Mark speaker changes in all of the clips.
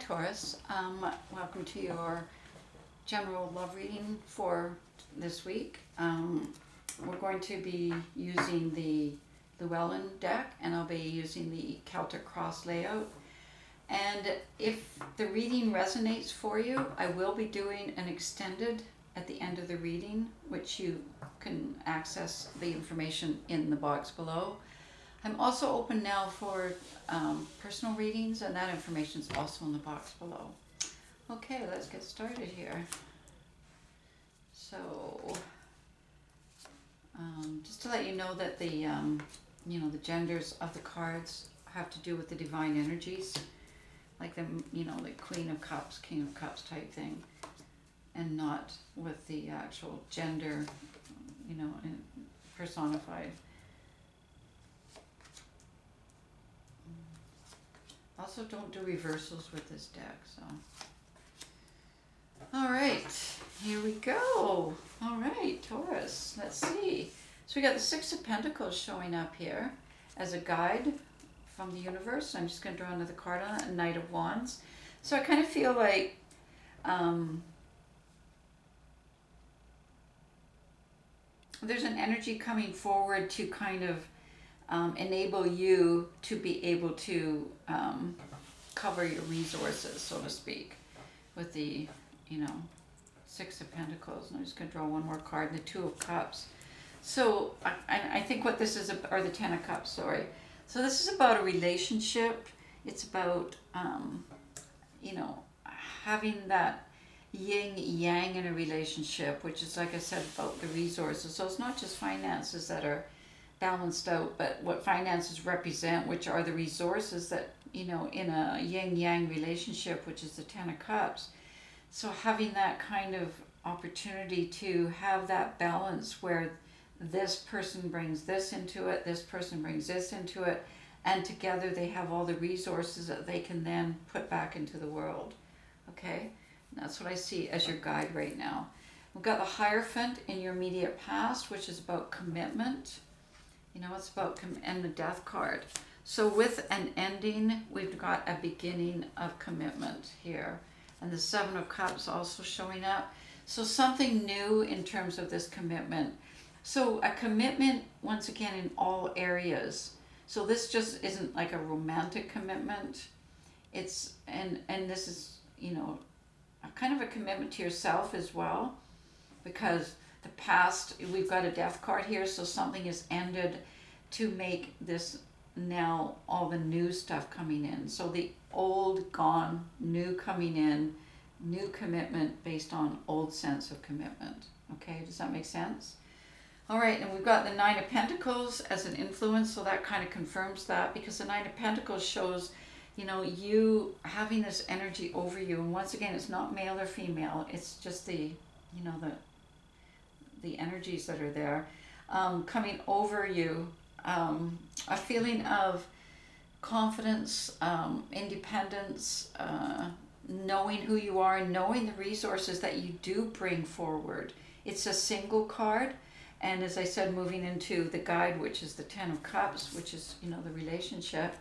Speaker 1: Taurus. Welcome to your general love reading for this week. We're going to be using the Llewellyn deck, and I'll be using the Celtic Cross layout. And if the reading resonates for you, I will be doing an extended at the end of the reading, which you can access the information in the box below. I'm also open now for personal readings, and that information is also in the box below. Okay, let's get started here. So, just to let you know that the the genders of the cards have to do with the divine energies, like the the Queen of Cups, King of Cups type thing, and not with the actual gender, personified. Also, don't do reversals with this deck, so. All right, here we go. All right, Taurus, let's see. So we got the Six of Pentacles showing up here as a guide from the universe. I'm just going to draw another card on it, a Knight of Wands. So I kind of feel like there's an energy coming forward to kind of enable you to be able to cover your resources, so to speak, with the, Six of Pentacles. And I'm just going to draw one more card, the Two of Cups. So I think what this is, or the Ten of Cups, sorry. So this is about a relationship. It's about, having that yin-yang in a relationship, which is, like I said, about the resources. So it's not just finances that are balanced out, but what finances represent, which are the resources that, in a yin-yang relationship, which is the Ten of Cups. So having that kind of opportunity to have that balance where this person brings this into it, this person brings this into it, and together they have all the resources that they can then put back into the world. Okay? And that's what I see as your guide right now. We've got the Hierophant in your immediate past, which is about commitment. It's about, and the Death card. So with an ending, we've got a beginning of commitment here. And the Seven of Cups also showing up. So something new in terms of this commitment. So a commitment, once again, in all areas. So this just isn't like a romantic commitment. It's, and this is, a kind of a commitment to yourself as well. Because the past, we've got a Death card here, so something is ended to make this now all the new stuff coming in. So the old gone, new coming in, new commitment based on old sense of commitment. Okay, does that make sense? All right, and we've got the Nine of Pentacles as an influence, so that kind of confirms that, because the Nine of Pentacles shows, you having this energy over you. And once again, it's not male or female, it's just the, the energies that are there coming over you. A feeling of confidence, independence, knowing who you are, and knowing the resources that you do bring forward. It's a single card, and as I said, moving into the guide, which is the Ten of Cups, which is, the relationship,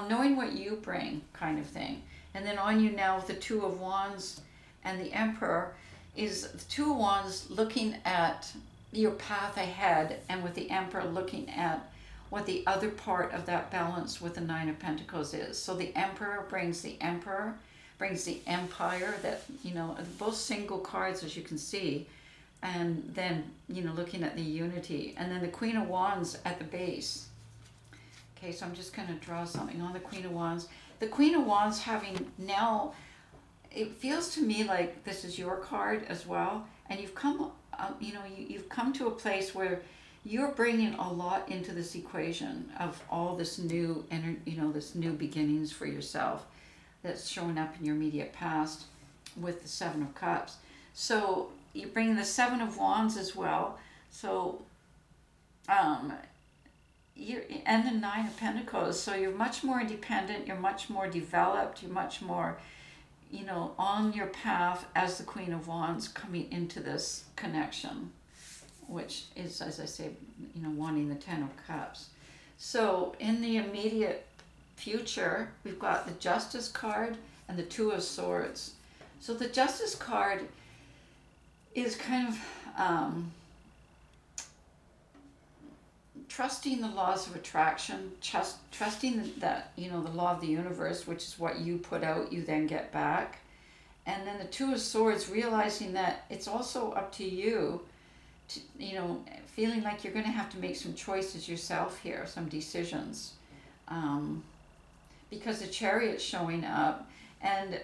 Speaker 1: knowing what you bring, kind of thing. And then on you now with the Two of Wands and the Emperor, is the Two of Wands looking at your path ahead, and with the Emperor looking at what the other part of that balance with the Nine of Pentacles is. So the Emperor brings the Empire, that, both single cards, as you can see, and then, looking at the unity, and then the Queen of Wands at the base. Okay, so I'm just going to draw something on the Queen of Wands. The Queen of Wands having now, it feels to me like this is your card as well, and you've come, you've come to a place where you're bringing a lot into this equation of all this new, this new beginnings for yourself that's showing up in your immediate past with the Seven of Cups. So you're bringing the Seven of Wands as well. So, you're, and the Nine of Pentacles. So you're much more independent. You're much more developed. You're much more, on your path as the Queen of Wands coming into this connection, which is, as I say, wanting the Ten of Cups. So in the immediate future, we've got the Justice card and the Two of Swords. So the Justice card is kind of trusting the laws of attraction, trusting that, the law of the universe, which is what you put out, you then get back. And then the Two of Swords, realizing that it's also up to you to, feeling like you're going to have to make some choices yourself here, some decisions. Because the Chariot's showing up. And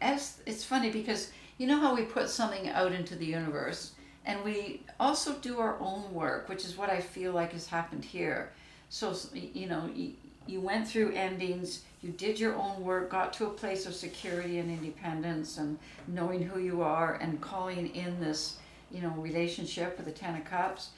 Speaker 1: as it's funny because you know how we put something out into the universe, and we also do our own work, which is what I feel like has happened here. So, you went through endings, you did your own work, got to a place of security and independence and knowing who you are and calling in this, relationship with the Ten of Cups.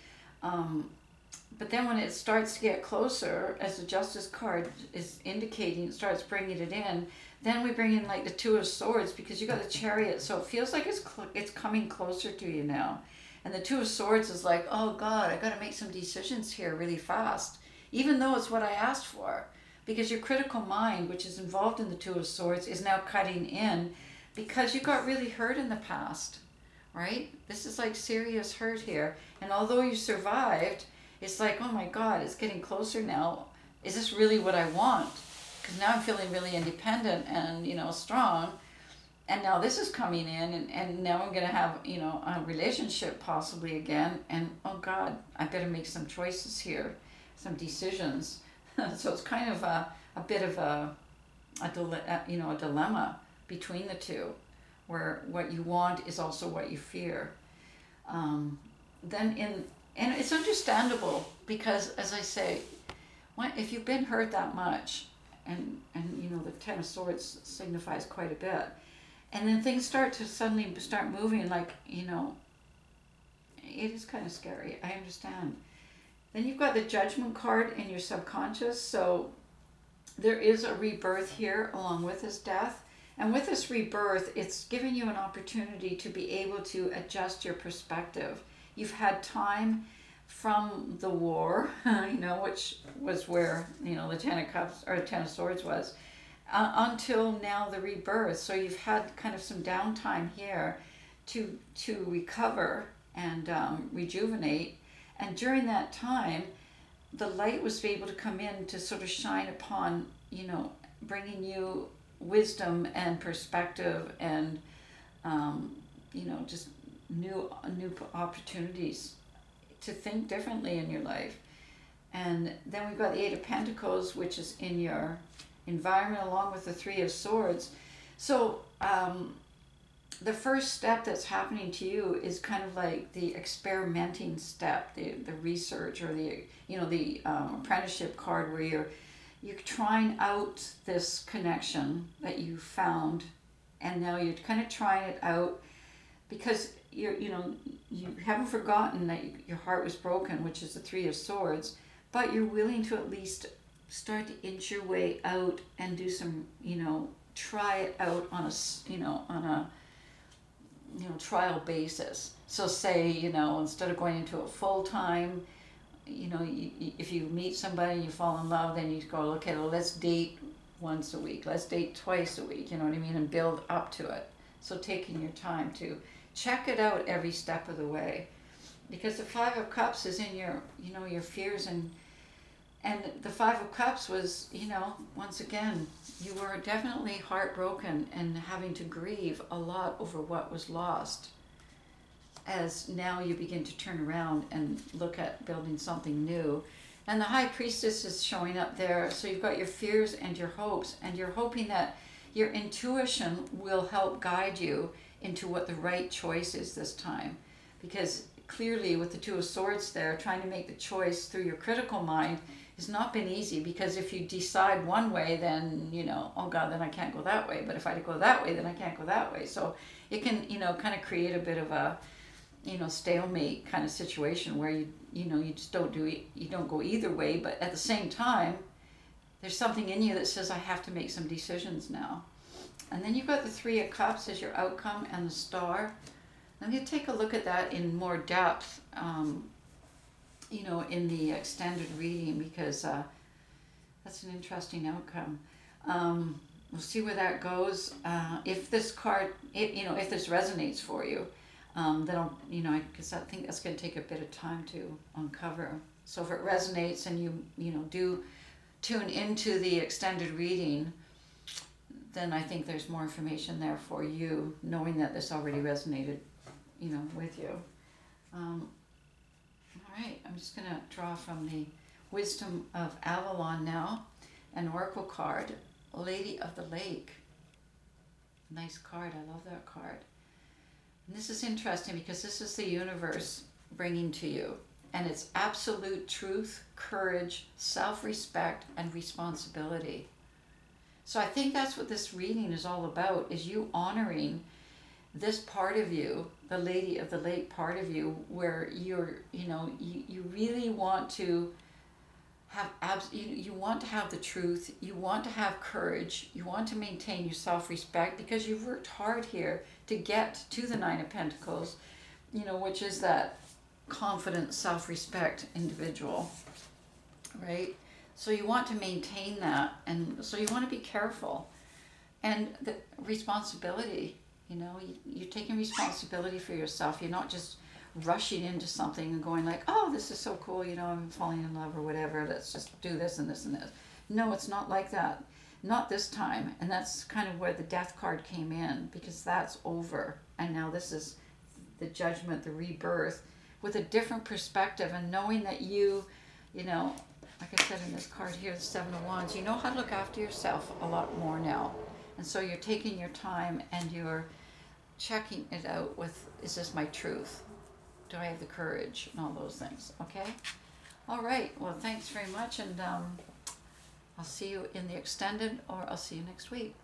Speaker 1: But then when it starts to get closer, as the Justice card is indicating, it starts bringing it in, then we bring in like the Two of Swords because you got the Chariot. So it feels like it's coming closer to you now. And the Two of Swords is like, oh God, I got to make some decisions here really fast, even though it's what I asked for. Because your critical mind, which is involved in the Two of Swords, is now cutting in because you got really hurt in the past, right? This is like serious hurt here. And although you survived, it's like, oh my God, it's getting closer now. Is this really what I want? Because now I'm feeling really independent and, strong. And now this is coming in, and now I'm going to have, a relationship possibly again. And, oh God, I better make some choices here, some decisions. So it's kind of a bit of a dilemma between the two, where what you want is also what you fear. And it's understandable because, as I say, if you've been hurt that much, and the Ten of Swords signifies quite a bit, and then things start moving, like, it is kind of scary. I understand. Then you've got the Judgment card in your subconscious, so there is a rebirth here along with this death. And with this rebirth, it's giving you an opportunity to be able to adjust your perspective. You've had time from the war, which was where, the Ten of Cups or Ten of Swords was, until now the rebirth. So you've had kind of some downtime here to recover and rejuvenate. And during that time, the light was able to come in to sort of shine upon, bringing you wisdom and perspective and, just new opportunities to think differently in your life. And then we've got the Eight of Pentacles, which is in your environment, along with the Three of Swords. So the first step that's happening to you is kind of like the experimenting step, the research, or the apprenticeship card, where you're trying out this connection that you found, and now you're kind of trying it out because you haven't forgotten that your heart was broken, which is the Three of Swords, but you're willing to at least start to inch your way out and do some, try it out on a trial basis. So say, instead of going into a full-time, if you meet somebody and you fall in love, then you go, okay, well, let's date once a week, let's date twice a week, and build up to it. So taking your time to check it out every step of the way, because the Five of Cups is in your, your fears, and the Five of Cups was, once again, you were definitely heartbroken and having to grieve a lot over what was lost, as now you begin to turn around and look at building something new. And the High Priestess is showing up there. So you've got your fears and your hopes, and you're hoping that your intuition will help guide you into what the right choice is this time. Because clearly with the Two of Swords there, trying to make the choice through your critical mind has not been easy, because if you decide one way, then, oh God, then I can't go that way. But if I go that way, then I can't go that way. So it can, kind of create a bit of a, stalemate kind of situation where you just you don't go either way. But at the same time, there's something in you that says, I have to make some decisions now. And then you've got the Three of Cups as your outcome, and the Star. Let me take a look at that in more depth, in the extended reading, because that's an interesting outcome. we'll see where that goes. If this card, if this resonates for you, then I'll, because I think that's going to take a bit of time to uncover. So if it resonates and you do tune into the extended reading, then I think there's more information there for you, knowing that this already resonated, with you. All right, I'm just going to draw from the Wisdom of Avalon now, an oracle card, Lady of the Lake. Nice card, I love that card. And this is interesting because this is the universe bringing to you, and it's absolute truth, courage, self-respect, and responsibility. So I think that's what this reading is all about, is you honoring this part of you, the Lady of the Lake part of you, where you're, you really want to have, you want to have the truth, you want to have courage, you want to maintain your self-respect, because you've worked hard here to get to the Nine of Pentacles, which is that confident, self-respect individual, right? So you want to maintain that, and so you want to be careful. And the responsibility, you're taking responsibility for yourself. You're not just rushing into something and going like, oh, this is so cool, I'm falling in love or whatever, let's just do this and this and this. No, it's not like that. Not this time. And that's kind of where the Death card came in, because that's over. And now this is the Judgment, the rebirth, with a different perspective, and knowing that you like I said in this card here, the Seven of Wands, you know how to look after yourself a lot more now. And so you're taking your time and you're checking it out with, is this my truth? Do I have the courage? And all those things, okay? All right, well, thanks very much, and I'll see you in the extended, or I'll see you next week.